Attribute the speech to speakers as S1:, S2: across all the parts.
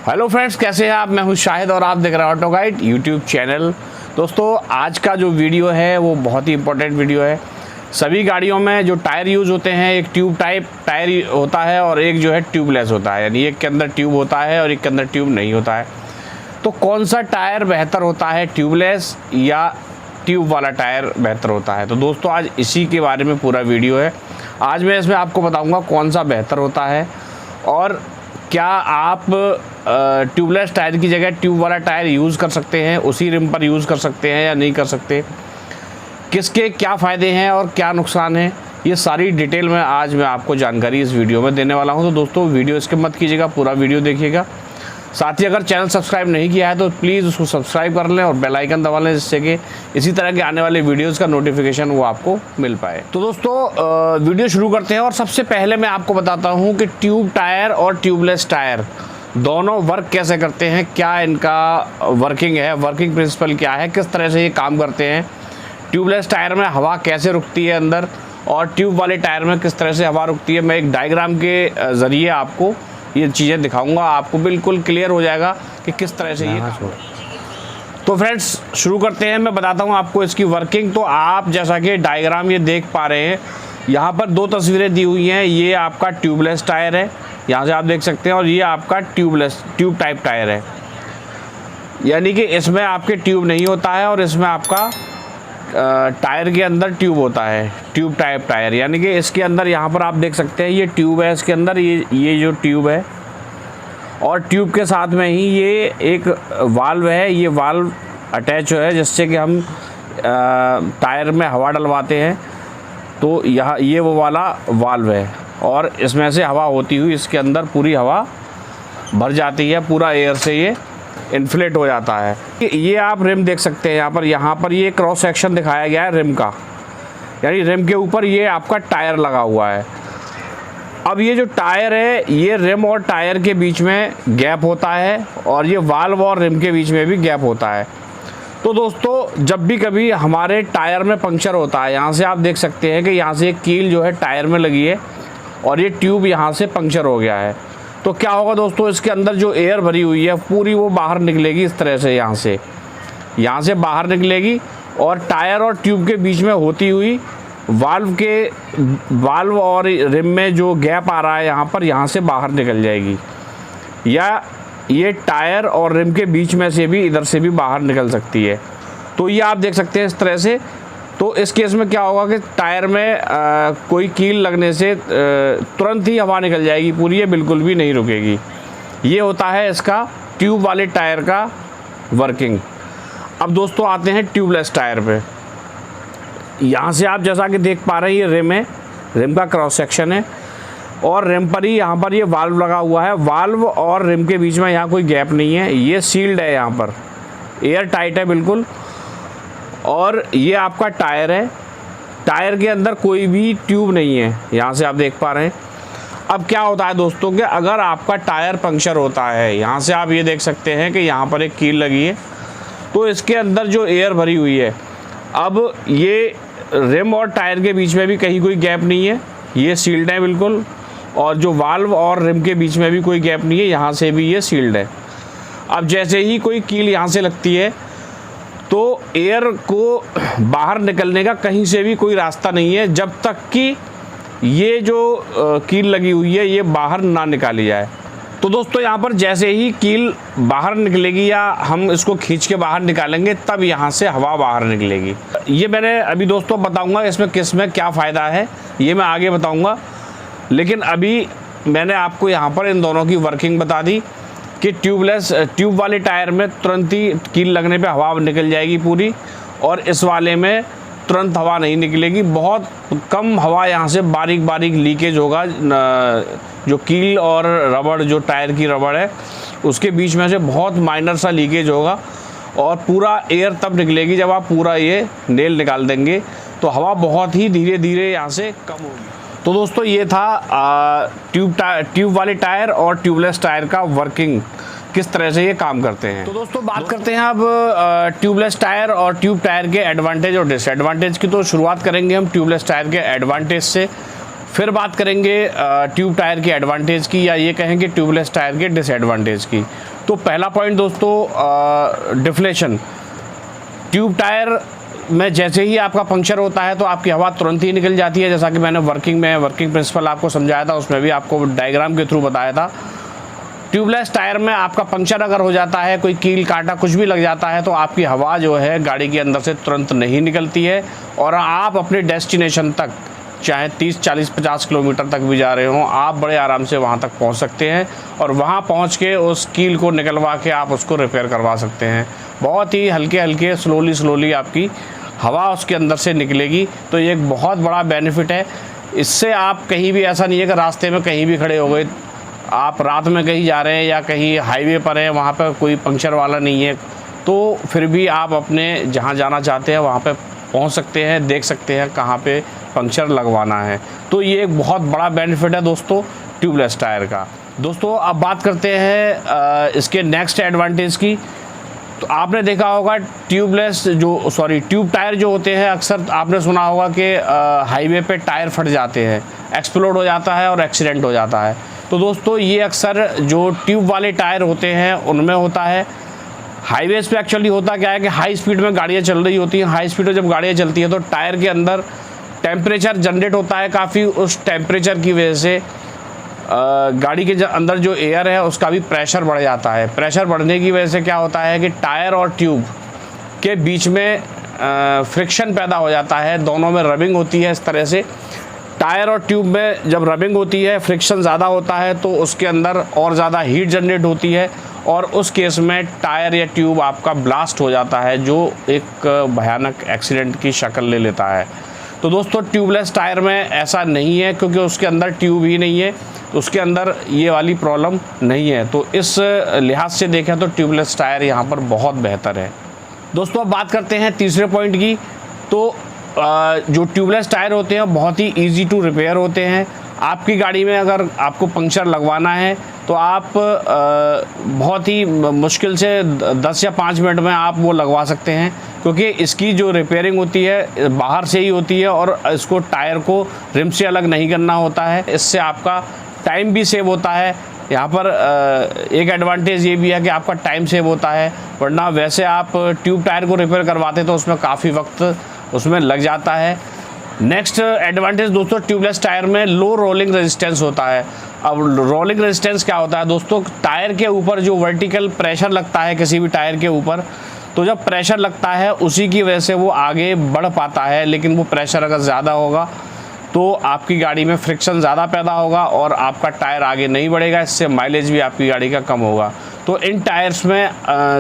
S1: Hello friends, कैसे हैं आप। मैं हूं शाहिद और आप देख रहे हैं ऑटो गाइड यूट्यूब चैनल। दोस्तों, आज का जो वीडियो है वो बहुत ही इंपॉर्टेंट वीडियो है। सभी गाड़ियों में जो टायर यूज़ होते हैं, एक ट्यूब टाइप टायर होता है और एक जो है ट्यूबलेस होता है, यानी एक के अंदर ट्यूब होता है और एक के अंदर ट्यूब नहीं होता है। तो कौन सा टायर बेहतर होता है, ट्यूबलेस या ट्यूब वाला टायर बेहतर होता है? तो दोस्तों, आज इसी के बारे में पूरा वीडियो है। आज मैं इसमें आपको बताऊंगा कौन सा बेहतर होता है और क्या आप ट्यूबलेस टायर की जगह ट्यूब वाला टायर यूज़ कर सकते हैं, उसी रिम पर यूज़ कर सकते हैं या नहीं कर सकते, किसके क्या फ़ायदे हैं और क्या नुकसान हैं, ये सारी डिटेल में आज मैं आपको जानकारी इस वीडियो में देने वाला हूं। तो दोस्तों, वीडियो स्किप मत कीजिएगा, पूरा वीडियो देखिएगा। साथ ही अगर चैनल सब्सक्राइब नहीं किया है तो प्लीज़ उसको सब्सक्राइब कर लें और बेल आइकन दबा लें, जिससे कि इसी तरह के आने वाले वीडियोज़ का नोटिफिकेशन वो आपको मिल पाए। तो दोस्तों, वीडियो शुरू करते हैं और सबसे पहले मैं आपको बताता हूँ कि ट्यूब टायर और ट्यूबलेस टायर दोनों वर्क कैसे करते हैं, क्या इनका वर्किंग है, वर्किंग प्रिंसिपल क्या है, किस तरह से ये काम करते हैं। ट्यूबलेस टायर में हवा कैसे रुकती है अंदर और ट्यूब वाले टायर में किस तरह से हवा रुकती है। मैं एक डायग्राम के ज़रिए आपको ये चीज़ें दिखाऊंगा, आपको बिल्कुल क्लियर हो जाएगा कि किस तरह से ये काम। तो फ्रेंड्स, शुरू करते हैं। मैं बताता हूँ आपको इसकी वर्किंग। तो आप जैसा कि डायग्राम ये देख पा रहे हैं, यहाँ पर दो तस्वीरें दी हुई हैं। ये आपका ट्यूबलेस टायर है, यहाँ से आप देख सकते हैं, और ये आपका ट्यूब टाइप टायर है, यानी कि इसमें आपके ट्यूब नहीं होता है और इसमें आपका टायर के अंदर ट्यूब होता है, ट्यूब टाइप टायर। यानी कि इसके अंदर यहाँ पर आप देख सकते हैं ये ट्यूब है, इसके अंदर ये जो ट्यूब है और ट्यूब के साथ में ही ये एक वाल्व है। ये वाल्व अटैच है जिससे कि हम टायर में हवा डलवाते हैं। तो यहाँ ये वो वाला वाल्व है और इसमें से हवा होती हुई इसके अंदर पूरी हवा भर जाती है, पूरा एयर से ये इन्फ्लेट हो जाता है। ये आप रिम देख सकते हैं, यहाँ पर ये क्रॉस सेक्शन दिखाया गया है रिम का, यानी रिम के ऊपर ये आपका टायर लगा हुआ है। अब ये जो टायर है, ये रिम और टायर के बीच में गैप होता है और ये वाल्व और रिम के बीच में भी गैप होता है। तो दोस्तों, जब भी कभी हमारे टायर में पंक्चर होता है, यहाँ से आप देख सकते हैं कि यहाँ से एक कील जो है टायर में लगी है और ये ट्यूब यहाँ से पंक्चर हो गया है। तो क्या होगा दोस्तों, इसके अंदर जो एयर भरी हुई है पूरी वो बाहर निकलेगी इस तरह से, यहाँ से बाहर निकलेगी और टायर और ट्यूब के बीच में होती हुई वाल्व और रिम में जो गैप आ रहा है यहाँ से बाहर निकल जाएगी, या ये टायर और रिम के बीच में से भी इधर से भी बाहर निकल सकती है। तो ये आप देख सकते हैं इस तरह से। तो इस केस में क्या होगा कि टायर में कोई कील लगने से तुरंत ही हवा निकल जाएगी पूरी, ये बिल्कुल भी नहीं रुकेगी। ये होता है इसका ट्यूब वाले टायर का वर्किंग। अब दोस्तों, आते हैं ट्यूबलेस टायर पे। यहाँ से आप जैसा कि देख पा रहे हैं, ये रिम है, रिम का क्रॉस सेक्शन है और रिम पर ही यहाँ पर ये वाल्व लगा हुआ है। वाल्व और रिम के बीच में यहाँ कोई गैप नहीं है, ये सील्ड है, यहाँ पर एयर टाइट है बिल्कुल। और ये आपका टायर है, टायर के अंदर कोई भी ट्यूब नहीं है, यहाँ से आप देख पा रहे हैं। अब क्या होता है दोस्तों कि अगर आपका टायर पंक्चर होता है, यहाँ से आप ये देख सकते हैं कि यहाँ पर एक कील लगी है, तो इसके अंदर जो एयर भरी हुई है, अब ये रिम और टायर के बीच में भी कहीं कोई गैप नहीं है, ये सील्ड है बिल्कुल। और जो वाल्व और रिम के बीच में भी कोई गैप नहीं है, यहाँ से भी ये सील्ड है। अब जैसे ही कोई कील यहाँ से लगती है तो एयर को बाहर निकलने का कहीं से भी कोई रास्ता नहीं है, जब तक कि ये जो कील लगी हुई है ये बाहर ना निकाली जाए। तो दोस्तों, यहाँ पर जैसे ही कील बाहर निकलेगी या हम इसको खींच के बाहर निकालेंगे, तब यहाँ से हवा बाहर निकलेगी। ये मैंने अभी दोस्तों बताऊँगा इसमें किस में क्या फ़ायदा है, ये मैं आगे बताऊँगा। लेकिन अभी मैंने आपको यहाँ पर इन दोनों की वर्किंग बता दी कि ट्यूब वाले टायर में तुरंत ही कील लगने पे हवा निकल जाएगी पूरी, और इस वाले में तुरंत हवा नहीं निकलेगी। बहुत कम हवा यहाँ से बारीक बारीक लीकेज होगा, जो कील और रबड़, जो टायर की रबड़ है उसके बीच में से बहुत माइनर सा लीकेज होगा और पूरा एयर तब निकलेगी जब आप पूरा ये नेल निकाल देंगे, तो हवा बहुत ही धीरे धीरे यहाँ से कम होगी। तो दोस्तों, ये था ट्यूब वाले टायर और ट्यूबलेस टायर का वर्किंग, किस तरह से ये काम करते हैं। तो दोस्तों, बात करते हैं अब ट्यूबलेस टायर और ट्यूब टायर के एडवांटेज और डिसएडवांटेज की। तो शुरुआत करेंगे हम ट्यूबलेस टायर के एडवांटेज से, फिर बात करेंगे ट्यूब टायर के एडवांटेज की, या ये कहेंगे ट्यूबलेस टायर के डिसएडवांटेज की। तो पहला पॉइंट दोस्तों डिफ्लेशन। ट्यूब टायर में जैसे ही आपका पंक्चर होता है तो आपकी हवा तुरंत ही निकल जाती है, जैसा कि मैंने वर्किंग प्रिंसिपल आपको समझाया था, उसमें भी आपको डायग्राम के थ्रू बताया था। ट्यूबलेस टायर में आपका पंक्चर अगर हो जाता है, कोई कील कांटा कुछ भी लग जाता है, तो आपकी हवा जो है गाड़ी के अंदर से तुरंत नहीं निकलती है और आप अपने डेस्टिनेशन तक, चाहे 30, 40, 50 किलोमीटर तक भी जा रहे हो, आप बड़े आराम से वहाँ तक पहुँच सकते हैं और वहाँ पहुँच के उस कील को निकलवा के आप उसको रिपेयर करवा सकते हैं। बहुत ही हल्के हल्के स्लोली आपकी हवा उसके अंदर से निकलेगी। तो ये एक बहुत बड़ा बेनिफिट है। इससे आप कहीं भी, ऐसा नहीं है कि रास्ते में कहीं भी खड़े हो गए, आप रात में कहीं जा रहे हैं या कहीं हाईवे पर हैं, वहाँ पर कोई पंक्चर वाला नहीं है, तो फिर भी आप अपने जहाँ जाना चाहते हैं वहाँ पे पहुँच सकते हैं, देख सकते हैं कहाँ पे पंक्चर लगवाना है। तो ये एक बहुत बड़ा बेनिफिट है दोस्तों ट्यूबलेस टायर का। दोस्तों अब बात करते हैं इसके नेक्स्ट एडवांटेज की। तो आपने देखा होगा ट्यूब टायर जो होते हैं, अक्सर आपने सुना होगा कि हाईवे पे टायर फट जाते हैं, एक्सप्लोड हो जाता है और एक्सीडेंट हो जाता है। तो दोस्तों ये अक्सर जो ट्यूब वाले टायर होते हैं उनमें होता है। हाईवेज़ पे एक्चुअली होता क्या है कि हाई स्पीड में गाड़ियाँ चल रही होती हैं, हाई स्पीड में जब गाड़ियाँ चलती हैं तो टायर के अंदर टेम्परेचर जनरेट होता है काफ़ी, उस टेम्परेचर की वजह से गाड़ी के अंदर जो एयर है उसका भी प्रेशर बढ़ जाता है। प्रेशर बढ़ने की वजह से क्या होता है कि टायर और ट्यूब के बीच में फ्रिक्शन पैदा हो जाता है, दोनों में रबिंग होती है। इस तरह से टायर और ट्यूब में जब रबिंग होती है, फ्रिक्शन ज़्यादा होता है, तो उसके अंदर और ज़्यादा हीट जनरेट होती है और उस केस में टायर या ट्यूब आपका ब्लास्ट हो जाता है, जो एक भयानक एक्सीडेंट की शक्ल ले लेता है। तो दोस्तों ट्यूबलेस टायर में ऐसा नहीं है, क्योंकि उसके अंदर ट्यूब ही नहीं है, तो उसके अंदर ये वाली प्रॉब्लम नहीं है। तो इस लिहाज से देखें तो ट्यूबलेस टायर यहाँ पर बहुत बेहतर है। दोस्तों अब बात करते हैं तीसरे पॉइंट की। तो जो ट्यूबलेस टायर होते हैं बहुत ही ईजी टू रिपेयर होते हैं। आपकी गाड़ी में अगर आपको पंक्चर लगवाना है तो आप बहुत ही मुश्किल से 10 या 5 मिनट में आप वो लगवा सकते हैं, क्योंकि इसकी जो रिपेयरिंग होती है बाहर से ही होती है और इसको टायर को रिम से अलग नहीं करना होता है। इससे आपका टाइम भी सेव होता है। यहाँ पर एक एडवांटेज ये भी है कि आपका टाइम सेव होता है, वरना वैसे आप ट्यूब टायर को रिपेयर करवाते तो उसमें काफ़ी वक्त उसमें लग जाता है। नेक्स्ट एडवांटेज दोस्तों ट्यूबलेस टायर में लो रोलिंग रेजिस्टेंस होता है। अब रोलिंग रेजिस्टेंस क्या होता है दोस्तों, टायर के ऊपर जो वर्टिकल प्रेशर लगता है किसी भी टायर के ऊपर, तो जब प्रेशर लगता है उसी की वजह से वो आगे बढ़ पाता है। लेकिन वो प्रेशर अगर ज़्यादा होगा तो आपकी गाड़ी में फ्रिक्शन ज़्यादा पैदा होगा और आपका टायर आगे नहीं बढ़ेगा, इससे माइलेज भी आपकी गाड़ी का कम होगा। तो इन टायर्स में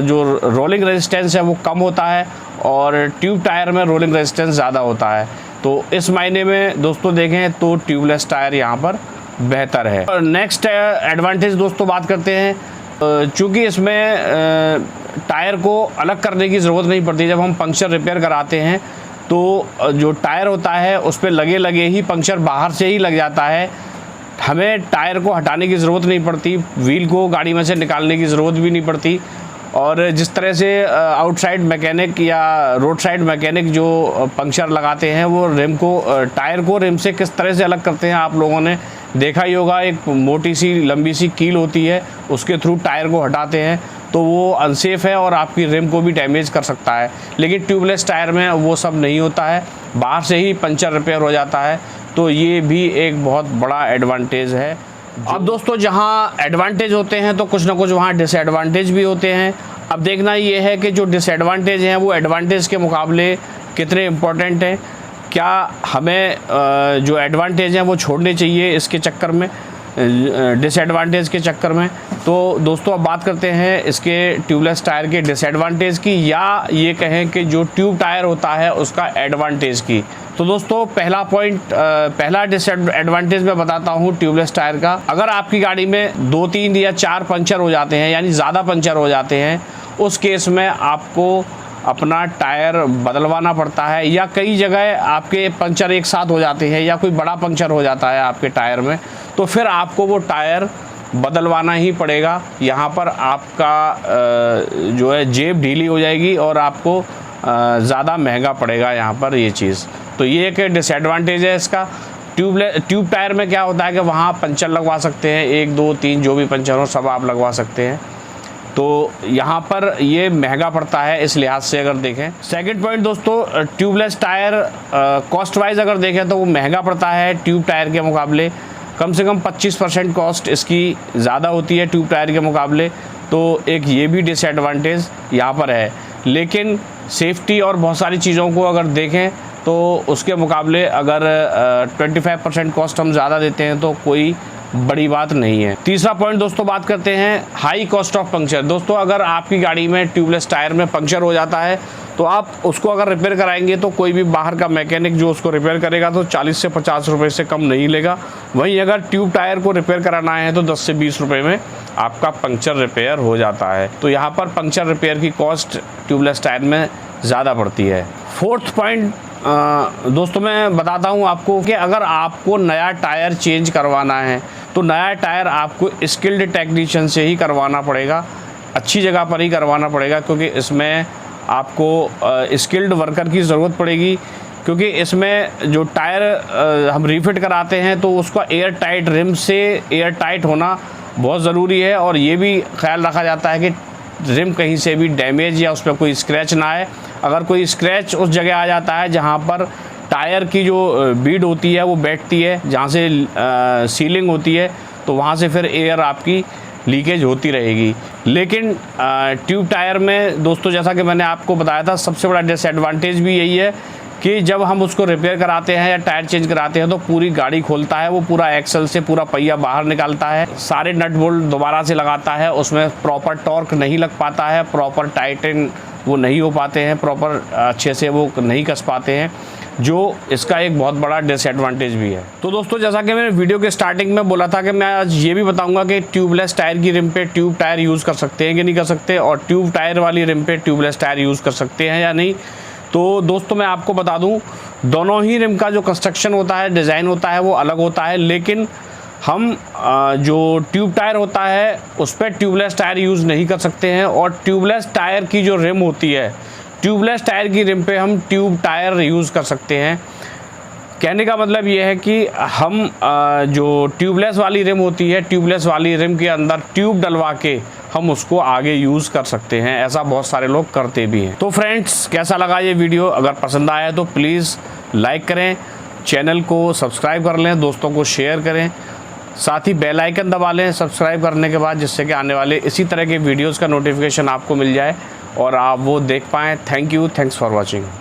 S1: जो रोलिंग रेजिस्टेंस है वो कम होता है और ट्यूब टायर में रोलिंग रेजिस्टेंस ज़्यादा होता है। तो इस मायने में दोस्तों देखें तो ट्यूबलेस टायर यहाँ पर बेहतर है। और नेक्स्ट एडवांटेज दोस्तों बात करते हैं, चूँकि इसमें टायर को अलग करने की ज़रूरत नहीं पड़ती। जब हम पंक्चर रिपेयर कराते हैं तो जो टायर होता है उस पर लगे ही पंक्चर बाहर से ही लग जाता है, हमें टायर को हटाने की ज़रूरत नहीं पड़ती, व्हील को गाड़ी में से निकालने की ज़रूरत भी नहीं पड़ती। और जिस तरह से आउटसाइड मैकेनिक या रोड साइड मैकेनिक जो पंक्चर लगाते हैं वो रिम को, टायर को रिम से किस तरह से अलग करते हैं आप लोगों ने देखा ही होगा। एक मोटी सी लंबी सी कील होती है, उसके थ्रू टायर को हटाते हैं, तो वो अनसेफ है और आपकी रिम को भी डैमेज कर सकता है। लेकिन ट्यूबलेस टायर में वो सब नहीं होता है, बाहर से ही पंक्चर रिपेयर हो जाता है। तो ये भी एक बहुत बड़ा एडवांटेज है। अब दोस्तों जहाँ एडवांटेज होते हैं तो कुछ ना कुछ वहाँ डिसएडवांटेज भी होते हैं। अब देखना ये है कि जो डिसएडवांटेज हैं वो एडवांटेज के मुकाबले कितने इम्पोर्टेंट हैं, क्या हमें जो एडवांटेज हैं वो छोड़ने चाहिए इसके चक्कर में, डिसएडवांटेज के चक्कर में। तो दोस्तों अब बात करते हैं इसके ट्यूबलेस टायर के डिसएडवांटेज की, या ये कहें कि जो ट्यूब टायर होता है उसका एडवांटेज की। तो दोस्तों पहला डिसएडवांटेज मैं बताता हूँ ट्यूबलेस टायर का। अगर आपकी गाड़ी में 2, 3 या 4 पंक्चर हो जाते हैं, यानी ज़्यादा पंक्चर हो जाते हैं, उस केस में आपको अपना टायर बदलवाना पड़ता है, या कई जगह आपके पंक्चर एक साथ हो जाते हैं या कोई बड़ा पंक्चर हो जाता है आपके टायर में, तो फिर आपको वो टायर बदलवाना ही पड़ेगा। यहाँ पर आपका जो है जेब ढीली हो जाएगी और आपको ज़्यादा महंगा पड़ेगा यहाँ पर ये चीज़। तो ये एक डिसएडवांटेज है इसका। ट्यूब टायर में क्या होता है कि वहाँ पंचर लगवा सकते हैं, 1, 2, 3 जो भी पंचर हो सब आप लगवा सकते हैं। तो यहाँ पर ये महंगा पड़ता है इस लिहाज से अगर देखें। सेकंड पॉइंट दोस्तों, ट्यूबलेस टायर कॉस्ट वाइज अगर देखें तो वो महंगा पड़ता है ट्यूब टायर के मुकाबले। कम से कम 25% कॉस्ट इसकी ज़्यादा होती है ट्यूब टायर के मुकाबले। तो एक ये भी डिसएडवांटेज यहाँ पर है। लेकिन सेफ्टी और बहुत सारी चीज़ों को अगर देखें तो उसके मुकाबले अगर 25% कॉस्ट हम ज़्यादा देते हैं तो कोई बड़ी बात नहीं है। तीसरा पॉइंट दोस्तों, बात करते हैं हाई कॉस्ट ऑफ पंक्चर। दोस्तों अगर आपकी गाड़ी में ट्यूबलेस टायर में पंक्चर हो जाता है तो आप उसको अगर रिपेयर कराएंगे तो कोई भी बाहर का मैकेनिक जो उसको रिपेयर करेगा तो 40 से 50 रुपये से कम नहीं लेगा। वहीं अगर ट्यूब टायर को रिपेयर कराना है तो 10 से 20 रुपये में आपका पंक्चर रिपेयर हो जाता है। तो यहाँ पर पंक्चर रिपेयर की कॉस्ट ट्यूबलेस टायर में ज़्यादा पड़ती है। फोर्थ पॉइंट दोस्तों मैं बताता हूँ आपको कि अगर आपको नया टायर चेंज करवाना है तो नया टायर आपको स्किल्ड टेक्नीशियन से ही करवाना पड़ेगा, अच्छी जगह पर ही करवाना पड़ेगा, क्योंकि इसमें आपको स्किल्ड वर्कर की ज़रूरत पड़ेगी। क्योंकि इसमें जो टायर हम रीफिट कराते हैं तो उसका एयर टाइट रिम से एयर टाइट होना बहुत ज़रूरी है, और ये भी ख्याल रखा जाता है कि रिम कहीं से भी डैमेज या उस पर कोई स्क्रैच ना आए। अगर कोई स्क्रैच उस जगह आ जाता है जहाँ पर टायर की जो बीड होती है वो बैठती है, जहाँ से सीलिंग होती है, तो वहाँ से फिर एयर आपकी लीकेज होती रहेगी। लेकिन ट्यूब टायर में दोस्तों जैसा कि मैंने आपको बताया था, सबसे बड़ा डिसएडवांटेज भी यही है कि जब हम उसको रिपेयर कराते हैं या टायर चेंज कराते हैं तो पूरी गाड़ी खोलता है, वो पूरा एक्सल से पूरा पहिया बाहर निकालता है, सारे नट बोल्ट दोबारा से लगाता है, उसमें प्रॉपर टॉर्क नहीं लग पाता है, प्रॉपर टाइटन वो नहीं हो पाते हैं, प्रॉपर अच्छे से वो नहीं कस पाते हैं, जो इसका एक बहुत बड़ा डिसएडवांटेज भी है। तो दोस्तों जैसा कि मैंने वीडियो के स्टार्टिंग में बोला था कि मैं आज ये भी बताऊंगा कि ट्यूबलेस टायर की रिम पे ट्यूब टायर यूज़ कर सकते हैं कि नहीं कर सकते, और ट्यूब टायर वाली रिम पे ट्यूबलेस टायर यूज़ कर सकते हैं या नहीं। तो दोस्तों मैं आपको बता दूं, दोनों ही रिम का जो कंस्ट्रक्शन होता है, डिज़ाइन होता है, वो अलग होता है। लेकिन हम जो ट्यूब टायर होता है उस पर ट्यूबलेस टायर यूज़ नहीं कर सकते हैं, और ट्यूबलेस टायर की जो रिम होती है, ट्यूबलेस टायर की रिम पे हम ट्यूब टायर यूज़ कर सकते हैं। कहने का मतलब ये है कि हम जो ट्यूबलेस वाली रिम होती है, ट्यूबलेस वाली रिम के अंदर ट्यूब डलवा के हम उसको आगे यूज़ कर सकते हैं। ऐसा बहुत सारे लोग करते भी हैं। तो फ्रेंड्स कैसा लगा ये वीडियो? अगर पसंद आया तो प्लीज़ लाइक करें, चैनल को सब्सक्राइब कर लें, दोस्तों को शेयर करें, साथ ही बेल आइकन दबा लें सब्सक्राइब करने के बाद, जिससे कि आने वाले इसी तरह के वीडियोज़ का नोटिफिकेशन आपको मिल जाए और आप वो देख पाएँ। Thank you, thanks for watching.